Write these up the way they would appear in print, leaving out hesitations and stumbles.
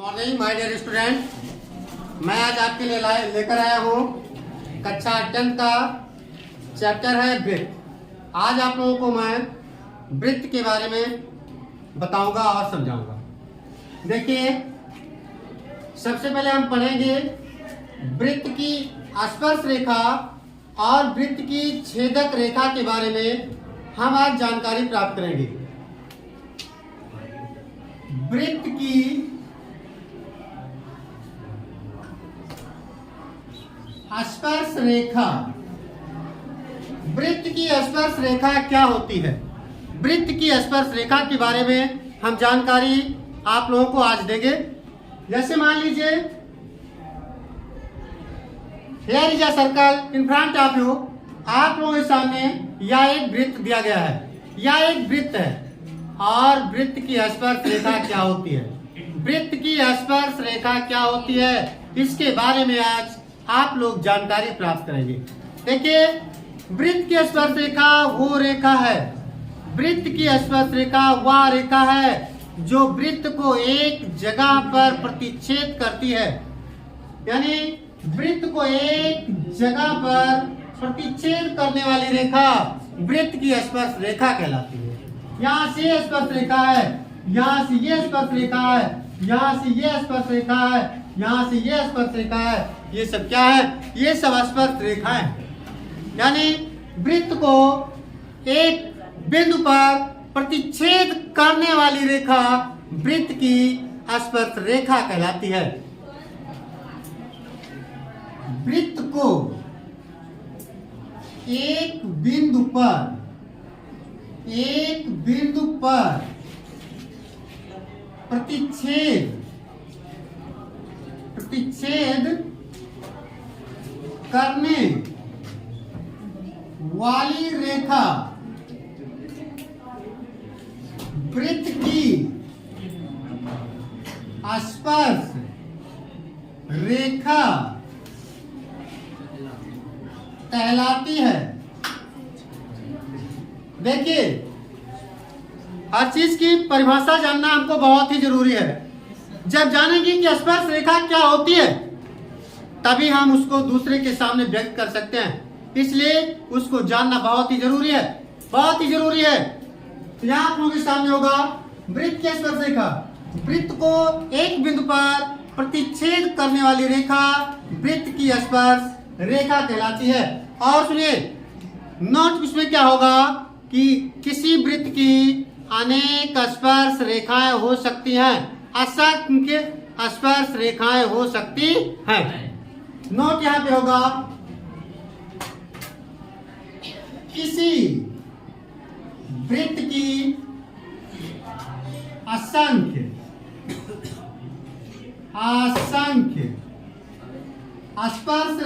Morning my dear student, मैं आज आपके लिए लेकर आया हूँ कक्षा 10 का चैप्टर है वृत्त। आज आप लोगों को मैं वृत्त के बारे में बताऊंगा और समझाऊंगा। देखिए, सबसे पहले हम पढ़ेंगे वृत्त की स्पर्श रेखा और वृत्त की छेदक रेखा के बारे में हम आज जानकारी प्राप्त करेंगे। वृत्त की स्पर्श रेखा, वृत्त की स्पर्श रेखा क्या होती है? वृत्त की स्पर्श रेखा के बारे में हम जानकारी आप लोगों को आज देंगे। जैसे मान लीजिए, here is a circle in front of you. आप लोगों के सामने यह एक वृत्त दिया गया है, यह एक वृत्त है। और वृत्त की स्पर्श रेखा क्या होती है? वृत्त की स्पर्श रेखा क्या होती है, इसके बारे में आज आप लोग जानकारी प्राप्त करेंगे। देखिए, वृत्त की स्पर्श रेखा वो रेखा है, वृत्त की स्पर्श रेखा वह रेखा है जो वृत्त को एक जगह पर प्रतिच्छेद करती है। यानी वृत्त को एक जगह पर प्रतिच्छेद करने वाली रेखा वृत्त की स्पर्श रेखा कहलाती है। यहाँ से ये स्पर्श रेखा है, यहाँ से ये स्पर्श रेखा है, यहाँ से ये स्पर्श रेखा है, यहाँ से ये स्पर्श रेखा है। ये सब क्या है? ये सब स्पर्श रेखाएं। यानी वृत्त को एक बिंदु पर प्रतिच्छेद करने वाली रेखा वृत्त की स्पर्श रेखा कहलाती है। वृत्त को एक बिंदु पर प्रतिच्छेद करने वाली रेखा वृत्त की स्पर्श रेखा कहलाती है। देखिए, हर चीज की परिभाषा जानना हमको बहुत ही जरूरी है। जब जानेंगे कि स्पर्श रेखा क्या होती है, तभी हम उसको दूसरे के सामने व्यक्त कर सकते हैं। इसलिए उसको जानना बहुत ही जरूरी है, बहुत ही जरूरी है। तो यहाँ आप लोगों के सामने होगा वृत्त की स्पर्श रेखा। वृत्त को एक बिंदु पर प्रतिच्छेद करने वाली रेखा वृत्त की स्पर्श रेखा कहलाती है। और सुनिए, नोट इसमें क्या होगा कि किसी वृत्त की अनेक स्पर्श रेखाएं हो सकती हैं, असंख्य स्पर्श रेखाएं हो सकती हैं। नोट यहां पे होगा, किसी वृत्त की असंख्य स्पर्श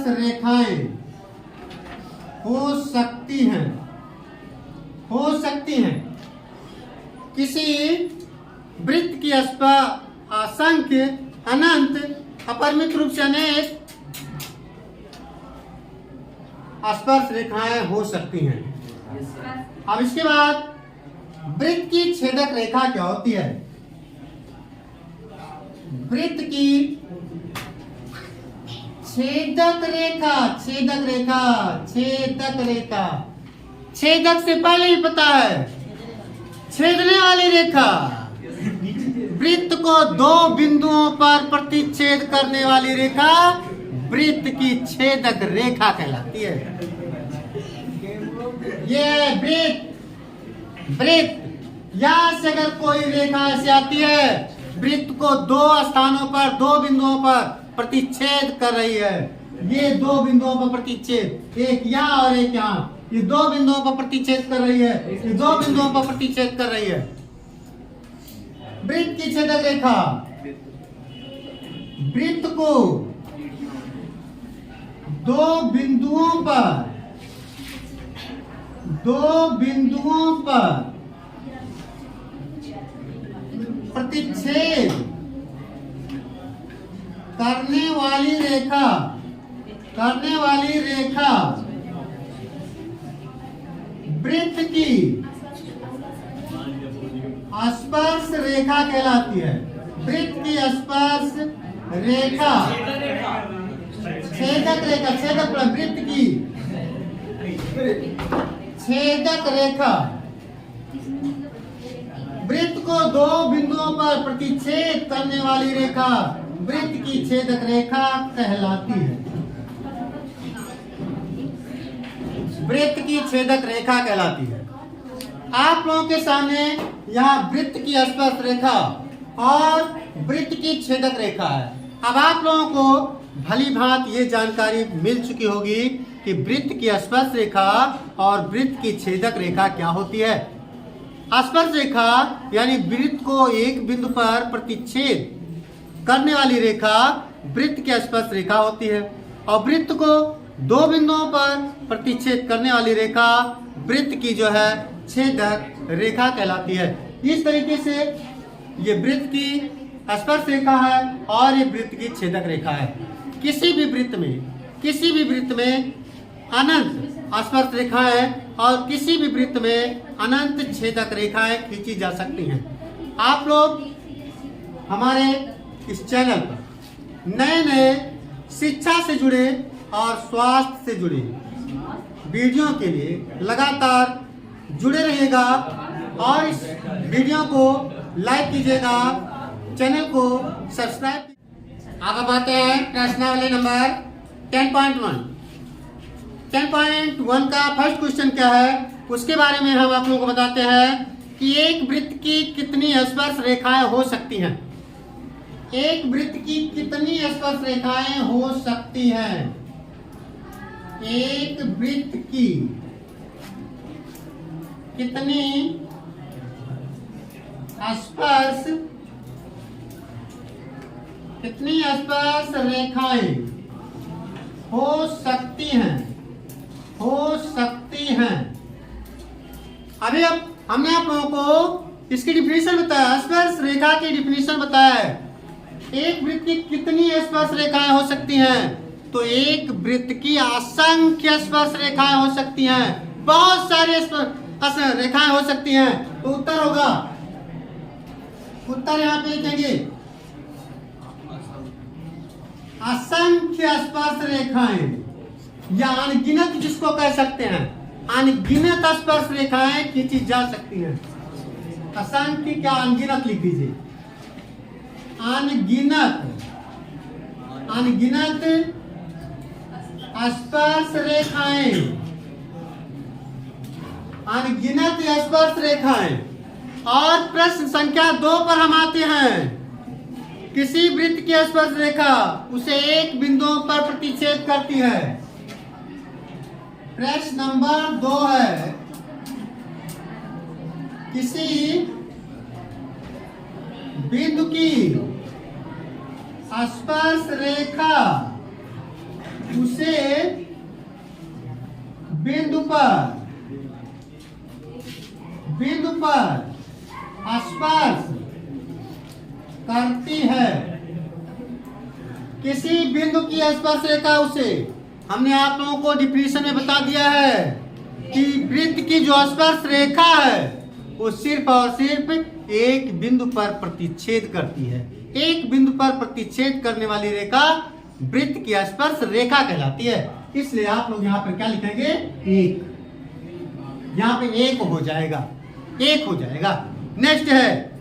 रेखाएं हो सकती हैं। किसी वृत्त की असंख्य, अनंत, अपरिमित रूप से अनेक स्पर्श रेखाएं हो सकती हैं। अब इसके बाद वृत्त की छेदक रेखा क्या होती है? वृत्त की छेदक रेखा, छेदक से पहले ही पता है, छेदने वाली रेखा। वृत्त को दो बिंदुओं पर प्रतिच्छेद करने वाली रेखा वृत्त की छेदक रेखा कहलाती है। ये वृत्त यहां से अगर कोई रेखा ऐसी आती है, वृत्त को दो स्थानों पर, दो बिंदुओं पर प्रतिच्छेद कर रही है। ये दो बिंदुओं पर प्रतिच्छेद, एक यहाँ और एक यहाँ, ये दो बिंदुओं पर प्रतिच्छेद कर रही है, ये दो बिंदुओं पर प्रतिच्छेद कर रही है। वृत्त की छेदक रेखा वृत्त को दो बिंदुओं पर प्रतिच्छेद करने वाली रेखा वृत्त की स्पर्श रेखा कहलाती है। वृत्त की स्पर्श रेखा, छेदक रेखा, छेदक वृत्त की छेदक रेखा, वृत्त को दो बिंदुओं पर प्रतिच्छेद करने वाली रेखा वृत्त की छेदक रेखा कहलाती है। वृत्त की छेदक रेखा कहलाती है। आप लोगों के सामने यहाँ वृत्त की स्पर्श रेखा और वृत्त की छेदक रेखा है। अब आप लोगों को भली भांति ये जानकारी मिल चुकी होगी कि वृत्त की स्पर्श रेखा और वृत्त की छेदक रेखा क्या होती है। स्पर्श रेखा यानी वृत्त को एक बिंदु पर प्रतिच्छेद करने वाली रेखा वृत्त की स्पर्श रेखा होती है और वृत्त को दो बिंदुओं पर प्रतिच्छेद करने वाली रेखा वृत्त की जो है छेदक रेखा कहलाती है। इस तरीके से ये वृत्त की स्पर्श रेखा है और ये वृत्त की छेदक रेखा है। किसी भी वृत्त में अनंत स्पर्श रेखाएं और किसी भी वृत्त में अनंत छेदक रेखाएं खींची जा सकती हैं। आप लोग हमारे इस चैनल पर नए शिक्षा से जुड़े और स्वास्थ्य से जुड़े वीडियो के लिए लगातार जुड़े रहिएगा और इस वीडियो को लाइक कीजिएगा, चैनल को सब्सक्राइब। अब आते हैं प्रश्नावली नंबर 10.1। 10.1 का फर्स्ट क्वेश्चन क्या है उसके बारे में हम आप लोगों को बताते हैं कि एक वृत्त की कितनी स्पर्श रेखाएं हो सकती हैं। एक वृत्त की कितनी स्पर्श रेखाएं हो सकती हैं। एक वृत्त की कितनी स्पर्श रेखाएं हो सकती हैं। अभी अब हमने आप लोगों को इसकी डिफिनीशन बताया, स्पर्श रेखा की डिफिनीशन बताया है। एक वृत्त की कितनी स्पर्श रेखाएं हो सकती हैं, तो एक वृत्त की असंख्य स्पर्श रेखाएं हो सकती हैं, बहुत सारी स्पर्श रेखाएं हो सकती हैं। तो उत्तर होगा, उत्तर यहाँ पे लिखेंगे असंख्य स्पर्श रेखाएं या अनगिनत जिसको कह सकते हैं, अनगिनत स्पर्श रेखाएं खींची जा सकती हैं। असंख्य क्या अनगिनत लिख दीजिए, अनगिनत स्पर्श रेखाएं, अनगिनत स्पर्श रेखाएं। और प्रश्न संख्या 2 पर हम आते हैं। किसी वृत्त की स्पर्श रेखा उसे एक बिंदु पर प्रतिच्छेद करती है। प्रश्न नंबर 2 है, किसी बिंदु की स्पर्श रेखा उसे बिंदु पर स्पर्श करती है। किसी बिंदु की स्पर्श रेखा उसे, हमने आप लोगों को डिफिनीशन में बता दिया है कि वृत्त की जो स्पर्श रेखा है वो सिर्फ और सिर्फ एक बिंदु पर प्रतिच्छेद करती है। एक बिंदु पर प्रतिच्छेद करने वाली रेखा वृत्त की स्पर्श रेखा कहलाती है। इसलिए आप लोग यहाँ पर क्या लिखेंगे, एक। यहाँ पे एक हो जाएगा। नेक्स्ट है,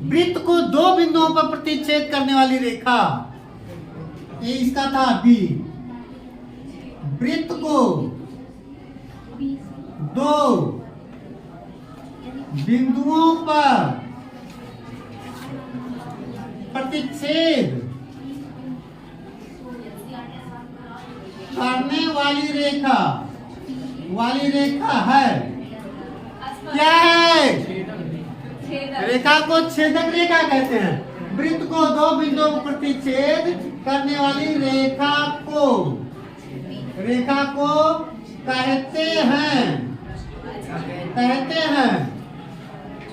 वृत्त को दो बिंदुओं पर प्रतिच्छेद करने वाली रेखा, ये इसका था बी। वृत्त को दो बिंदुओं पर प्रतिच्छेद करने वाली रेखा है, क्या है? रेखा को छेदक रेखा कहते हैं। वृत्त को दो बिंदुओं पर प्रतिच्छेद करने वाली रेखा को कहते हैं।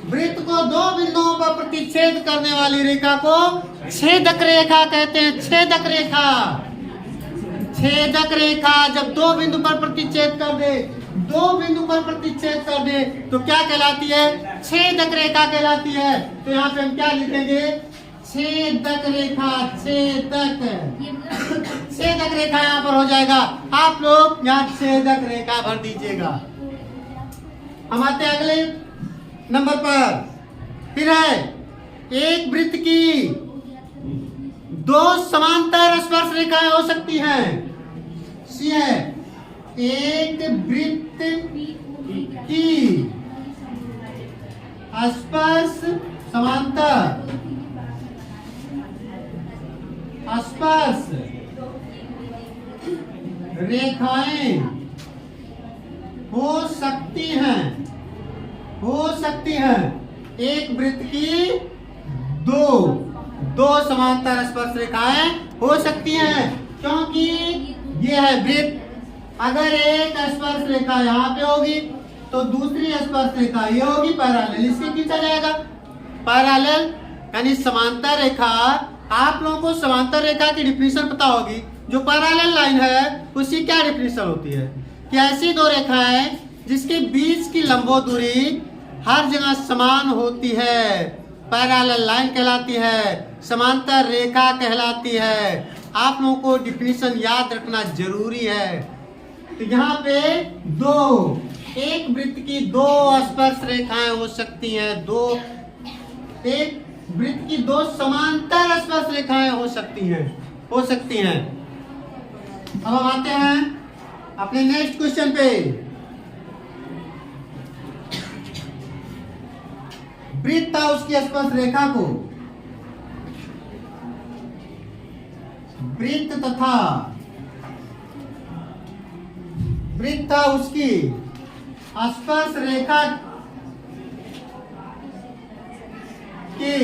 वृत्त को दो बिंदुओं पर प्रतिच्छेद करने वाली रेखा को छेदक रेखा कहते हैं। छेदक रेखा जब दो बिंदु पर प्रतिच्छेद कर दे, दो बिंदु पर प्रतिच्छेद कर दे तो क्या कहलाती है? छेदक रेखा कहलाती है। तो यहाँ पे हम क्या लिखेंगे? छेदक रेखा, छेदक रेखा यहाँ पर हो जाएगा। आप लोग यहाँ छेदक रेखा भर दीजिएगा। हम आते हैं अगले नंबर पर। फिर है एक वृत्त की दो समांतर स्पर्श रेखाएं हो सकती हैं। सी है एक वृत्त की स्पर्श समांतर स्पर्श रेखाएं हो सकती हैं। एक वृत्त की दो समांतर स्पर्श रेखाएं हो सकती हैं, क्योंकि ये है वृत्त। अगर एक स्पर्श रेखा यहाँ पे होगी तो दूसरी स्पर्श रेखा ये होगी, पैरेलल इससे खींचा जाएगा। पैरेलल यानी समांतर रेखा। आप लोगों को समांतर रेखा की डिफिनेशन पता होगी। जो पैरेलल लाइन है उसकी क्या डिफिनेशन होती है? कि ऐसी दो रेखाएं जिसके बीच की लंबो दूरी हर जगह समान होती है, पैरेलल लाइन कहलाती है, समांतर रेखा कहलाती है। आप लोगों को डिफिनेशन याद रखना जरूरी है। तो यहाँ पे एक वृत्त की दो स्पर्श रेखाएं हो सकती हैं, एक वृत्त की दो समांतर स्पर्श रेखाएं हो सकती हैं। अब हम आते हैं अपने नेक्स्ट क्वेश्चन पे। वृत्त था उसकी स्पर्श रेखा को, वृत्त था उसकी स्पर्श रेखा के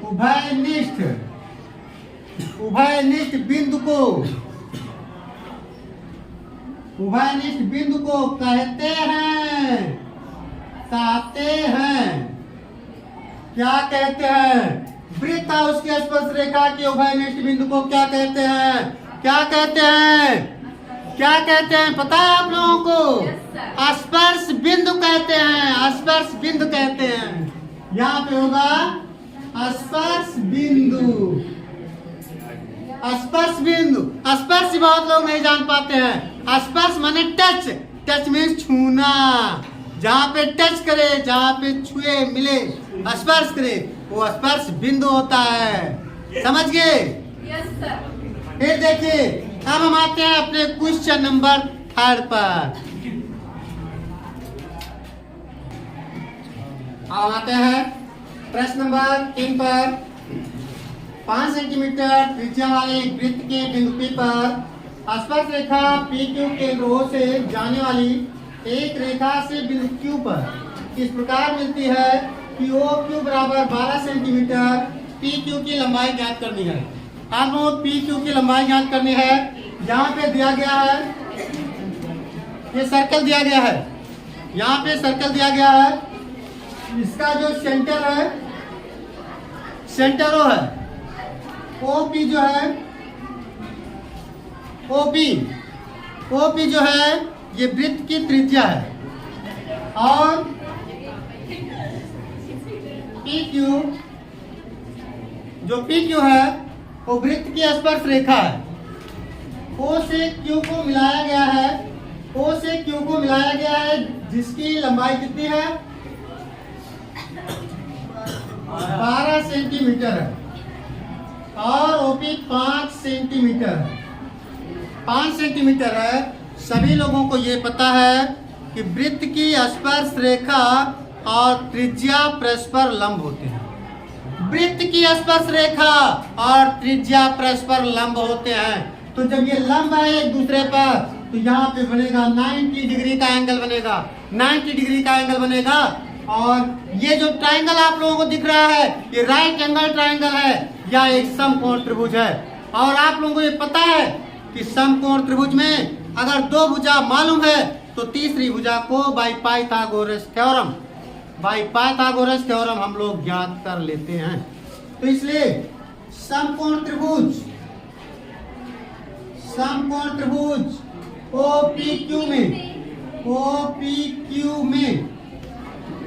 उभयनिष्ठ बिंदु को कहते हैं। क्या कहते हैं? वृत्त था उसकी स्पर्श रेखा के उभयनिष्ठ बिंदु को क्या कहते हैं? पता है आप लोगों को? स्पर्श बिंदु कहते हैं। यहाँ पे होगा स्पर्श बिंदु। स्पर्श बहुत लोग नहीं जान पाते हैं। स्पर्श माने टच मीन्स छूना। जहाँ पे टच करे, जहाँ पे छुए, मिले, स्पर्श करे, वो स्पर्श बिंदु होता है। समझ गए? Yes sir. फिर देखिए, अब हम आते हैं अपने क्वेश्चन नंबर 3 पर। अब आते हैं प्रश्न नंबर 3 पर। 5 सेंटीमीटर त्रिज्या वाले एक वृत्त के बिंदु P पर स्पर्श रेखा PQ के रो से जाने वाली एक रेखा से बिंदु Q पर इस प्रकार मिलती है कि OQ बराबर 12 सेंटीमीटर। PQ की लंबाई ज्ञात करनी है। आप लोगों को PQ की लंबाई ज्ञात करनी है। यहाँ पे दिया गया है, ये सर्कल दिया गया है, यहाँ पे सर्कल दिया गया है। इसका जो सेंटर है, सेंटर वो है OP जो है, OP जो है ये वृत्त की त्रिज्या है। और PQ है वो वृत्त की स्पर्श रेखा है। O से Q को मिलाया गया है, जिसकी लंबाई कितनी है? 12 सेंटीमीटर है। और OP 5 सेंटीमीटर है। सभी लोगों को ये पता है कि वृत्त की स्पर्श रेखा और त्रिज्या परस्पर लंब होते हैं। वृत्त की स्पर्श रेखा और त्रिज्या परस्पर लंब होते हैं। तो जब ये लंब है एक दूसरे पर, तो यहाँ पे बनेगा 90 डिग्री का एंगल बनेगा। और ये जो ट्रायंगल आप लोगों को दिख रहा है, ये राइट एंगल ट्रायंगल है या एक समकोण त्रिभुज है। और आप लोगों को ये पता है कि समकोण त्रिभुज में अगर दो भुजा मालूम है तो तीसरी भुजा को बाई पाइथागोरस थ्योरम हम लोग ज्ञात कर लेते हैं। तो इसलिए समकोण त्रिभुज OPQ में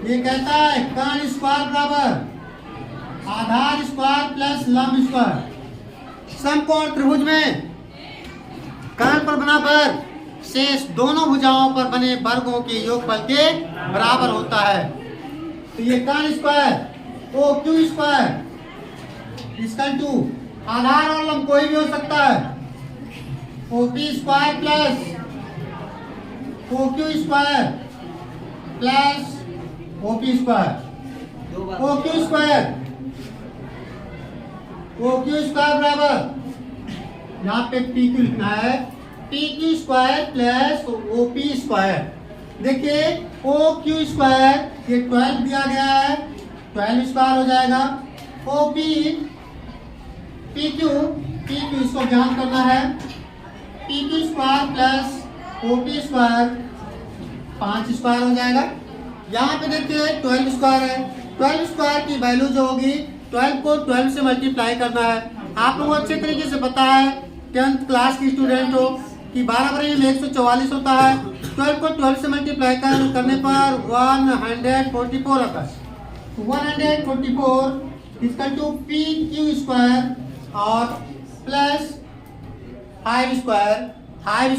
ये कहता है कर्ण स्क्वायर बराबर आधार स्क्वायर प्लस लंब स्क्वायर। समकोण त्रिभुज में कर्ण पर बना वर्ग शेष दोनों भुजाओं पर बने वर्गों के योगफल के बराबर होता है। तो ये कर्ण square OQ square equal to आधार और लंब कोई भी हो सकता है OP square plus OQ square plus OP square. OQ square बराबर यहाँ पे PQ लिखना है PQ square plus OP square. देखिए OQ स्क्वायर ये 12 दिया गया है 12 स्क्वायर हो जाएगा। OP PQ इसको ज्ञात करना है PQ square plus OP square 5 square हो जाएगा। यहाँ पे देखिए 12 स्क्वायर है 12 स्क्वायर की वैल्यू जो होगी 12 को 12 से मल्टीप्लाई करना है। आप लोगों को अच्छे तरीके से पता है 10th क्लास की स्टूडेंट हो कि 12 बराबर में 144 होता है। 12 को 12 से मल्टीप्लाई करने पर 144 आता है। 144 इक्वल टू PQ स्क्वायर और प्लस 5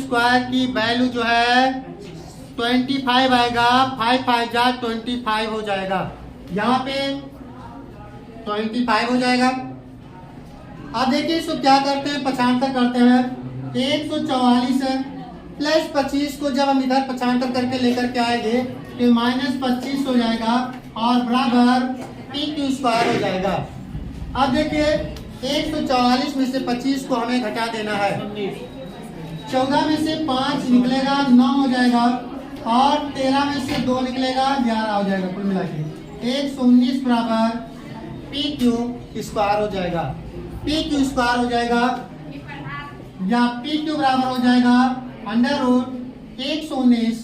स्क्वायर की वैल्यू जो है 25 आएगा। 5 5 जा 25 हो जाएगा। यहाँ पे 25 हो जाएगा। अब देखिए इसको क्या करते हैं 75 करते हैं 144 है प्लस 25 को जब हम इधर 75 करके लेकर के आएंगे तो -25 हो जाएगा और बराबर PQ स्क्वायर हो जाएगा। अब देखिए 144 में से 25 को हमें घटा देना है। 14 में से 5 निकलेगा 9 हो जाएगा और 13 में से 2 निकलेगा 11 हो जाएगा। कुल मिला के 119 बराबर PQ स्क्वायर हो जाएगा। PQ स्क्वायर हो जाएगा या PQ बराबर हो जाएगा √119।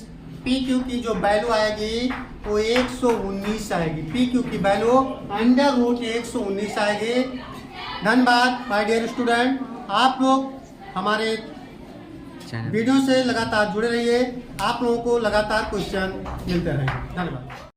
PQ की जो वैल्यू आएगी वो 119 आएगी। PQ की वैल्यू √119 आएगी। धन्यवाद माय डियर स्टूडेंट। आप लोग हमारे वीडियो से लगातार जुड़े रहिए। आप लोगों को लगातार क्वेश्चन मिलते रहेंगे। धन्यवाद।